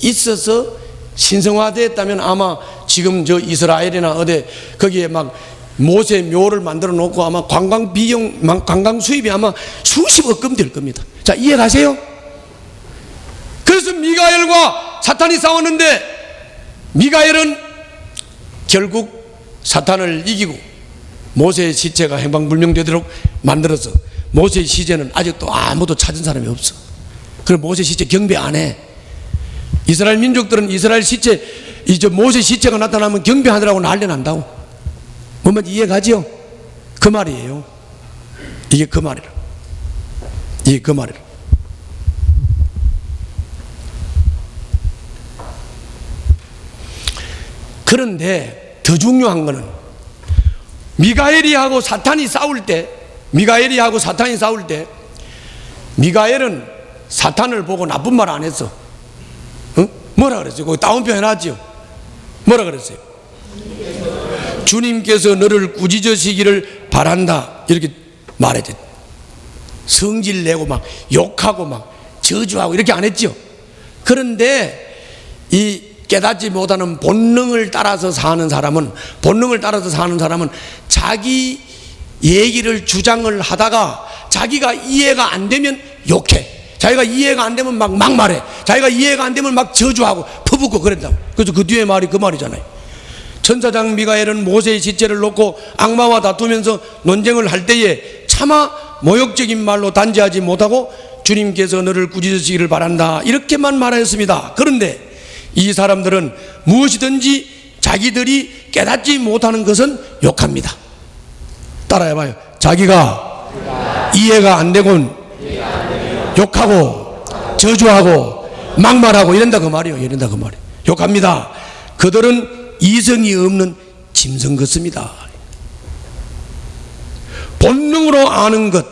있어서 신성화됐다면 아마 지금 저 이스라엘이나 어디 거기에 막 모세 묘를 만들어 놓고 아마 관광 비용, 관광 수입이 아마 수십억 금 될 겁니다. 자, 이해 가세요? 그래서 미가엘과 사탄이 싸웠는데 미가엘은 결국 사탄을 이기고 모세의 시체가 행방불명되도록 만들어서 모세의 시체는 아직도 아무도 찾은 사람이 없어. 그래서 모세 시체 경배 안 해. 이스라엘 민족들은 이스라엘 시체, 이제 모세 시체가 나타나면 경배하느라고 난리 난다고. 뭔 이해 가지요? 그 말이에요. 이게 그 말이라. 이게 그 말이라. 그런데 더 중요한 거는 미가엘이하고 사탄이 싸울 때 미가엘은 사탄을 보고 나쁜 말 안 했어. 뭐라 그랬어요? 거기 따옴표 해놨죠. 뭐라 그랬어요? 주님께서 너를 꾸짖으시기를 바란다, 이렇게 말했죠. 성질 내고 막 욕하고 막 저주하고 이렇게 안 했죠. 그런데 이 깨닫지 못하는 본능을 따라서 사는 사람은 자기 얘기를 주장을 하다가 자기가 이해가 안 되면 욕해. 자기가 이해가 안 되면 막 말해. 자기가 이해가 안 되면 막 저주하고 퍼붓고 그랬다고. 그래서 그 뒤에 말이 그 말이잖아요. 천사장 미가엘은 모세의 시체를 놓고 악마와 다투면서 논쟁을 할 때에 차마 모욕적인 말로 단죄하지 못하고 주님께서 너를 꾸짖으시기를 바란다, 이렇게만 말하였습니다. 그런데 이 사람들은 무엇이든지 자기들이 깨닫지 못하는 것은 욕합니다. 따라해봐요. 자기가 이해가 안 되곤 욕하고 저주하고 막말하고 이런다 그 말이에요. 욕합니다. 그들은 이성이 없는 짐승 같습니다. 본능으로 아는 것,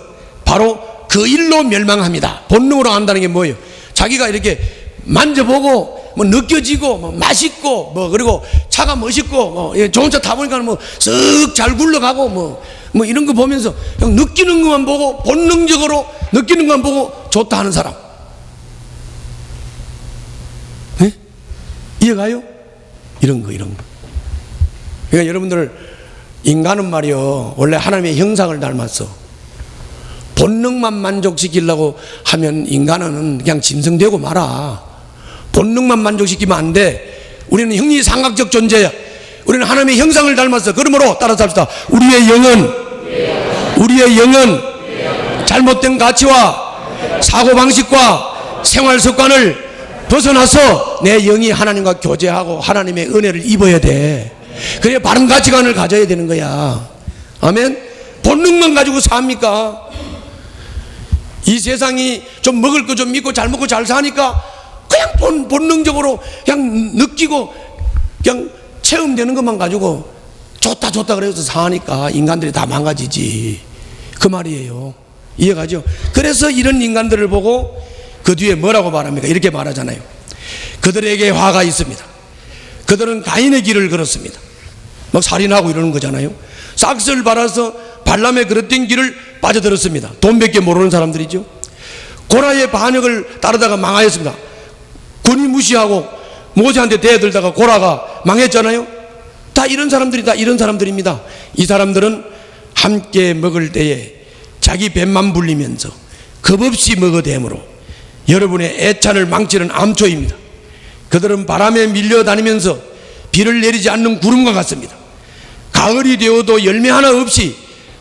바로 그 일로 멸망합니다. 본능으로 안다는 게 뭐예요? 자기가 이렇게 만져보고 뭐 느껴지고 뭐 맛있고 뭐 그리고 차가 멋있고 뭐 좋은 차 타보니까 뭐 쓱 잘 굴러가고 뭐 이런 거 보면서 그냥 느끼는 것만 보고 본능적으로 느끼는 것만 보고 좋다 하는 사람. 네? 이해가요? 이런 거. 그러니까 여러분들, 인간은 말이요, 원래 하나님의 형상을 닮았어. 본능만 만족시키려고 하면 인간은 그냥 짐승되고 말아. 본능만 만족시키면 안 돼. 우리는 형리상학적 존재야. 우리는 하나님의 형상을 닮았어. 그러므로 따라서 합시다. 우리의 영은 잘못된 가치와 사고방식과 생활습관을 벗어나서 내 영이 하나님과 교제하고 하나님의 은혜를 입어야 돼. 그래야 바른 가치관을 가져야 되는 거야. 아멘. 본능만 가지고 삽니까? 이 세상이 좀 먹을 거 좀 믿고 잘 먹고 잘 사니까 그냥 본능적으로 그냥 느끼고 그냥 체험되는 것만 가지고 좋다 그래서 사니까 인간들이 다 망가지지. 그 말이에요. 이해가죠? 그래서 이런 인간들을 보고 그 뒤에 뭐라고 말합니까? 이렇게 말하잖아요. 그들에게 화가 있습니다. 그들은 가인의 길을 걸었습니다. 막 살인하고 이러는 거잖아요. 싹스를 발아서 발람의 그릇된 길을 빠져들었습니다. 돈밖에 모르는 사람들이죠. 고라의 반역을 따르다가 망하였습니다. 군이 무시하고 모세한테 대들다가 고라가 망했잖아요. 다 이런 사람들입니다. 이 사람들은 함께 먹을 때에 자기 배만 불리면서 겁없이 먹어대므로 여러분의 애찬을 망치는 암초입니다. 그들은 바람에 밀려다니면서 비를 내리지 않는 구름과 같습니다. 가을이 되어도 열매 하나 없이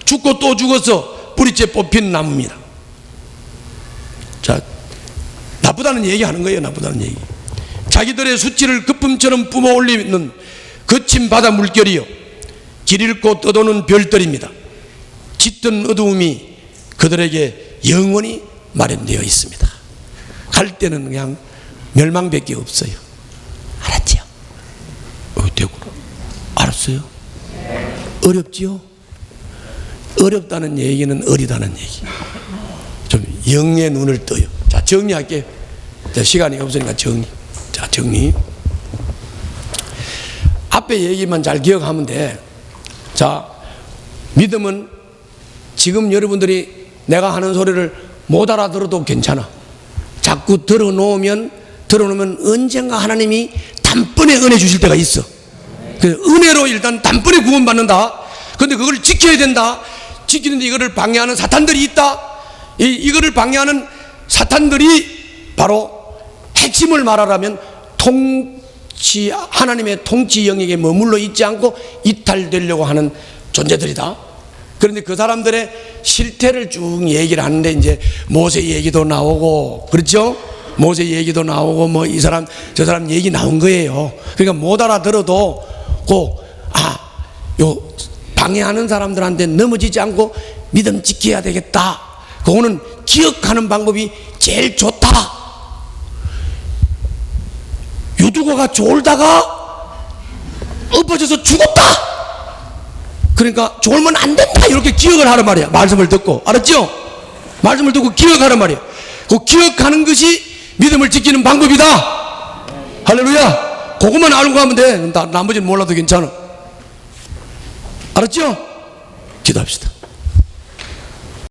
죽고 또 죽어서 뿌리째 뽑힌 나무입니다. 자, 나쁘다는 얘기 하는 거예요. 나쁘다는 얘기. 자기들의 수치를 거품처럼 뿜어 올리는 거친 바다 물결이요, 길 잃고 떠도는 별들입니다. 짙은 어두움이 그들에게 영원히 마련되어 있습니다. 갈 때는 그냥 멸망밖에 없어요. 알았지요? 되고 알았어요? 어렵지요? 어렵다는 얘기는 어리다는 얘기. 좀 영의 눈을 떠요. 자, 정리할게요. 자, 시간이 없으니까 정리. 자, 정리. 앞에 얘기만 잘 기억하면 돼. 자, 믿음은 지금 여러분들이 내가 하는 소리를 못 알아들어도 괜찮아. 자꾸 들어놓으면 언젠가 하나님이 단번에 은혜 주실 때가 있어. 은혜로 일단 단번에 구원받는다. 그런데 그걸 지켜야 된다. 지키는데 이거를 방해하는 사탄들이 있다. 이거를 방해하는 사탄들이 바로 핵심을 말하라면 하나님의 통치 영역에 머물러 있지 않고 이탈되려고 하는 존재들이다. 그런데 그 사람들의 실태를 쭉 얘기를 하는데 이제 모세 얘기도 나오고, 그렇죠? 모세 얘기도 나오고 뭐 이 사람 저 사람 얘기 나온 거예요. 그러니까 못 알아들어도 요 방해하는 사람들한테 넘어지지 않고 믿음 지켜야 되겠다. 그거는 기억하는 방법이 제일 좋다. 유두고가 졸다가 엎어져서 죽었다. 그러니까 졸면 안 된다. 이렇게 기억을 하란 말이야. 말씀을 듣고. 알았죠? 말씀을 듣고 기억하란 말이야. 그 기억하는 것이 믿음을 지키는 방법이다. 할렐루야. 그것만 알고 가면 돼. 나머지는 몰라도 괜찮아. 알았죠? 기도합시다.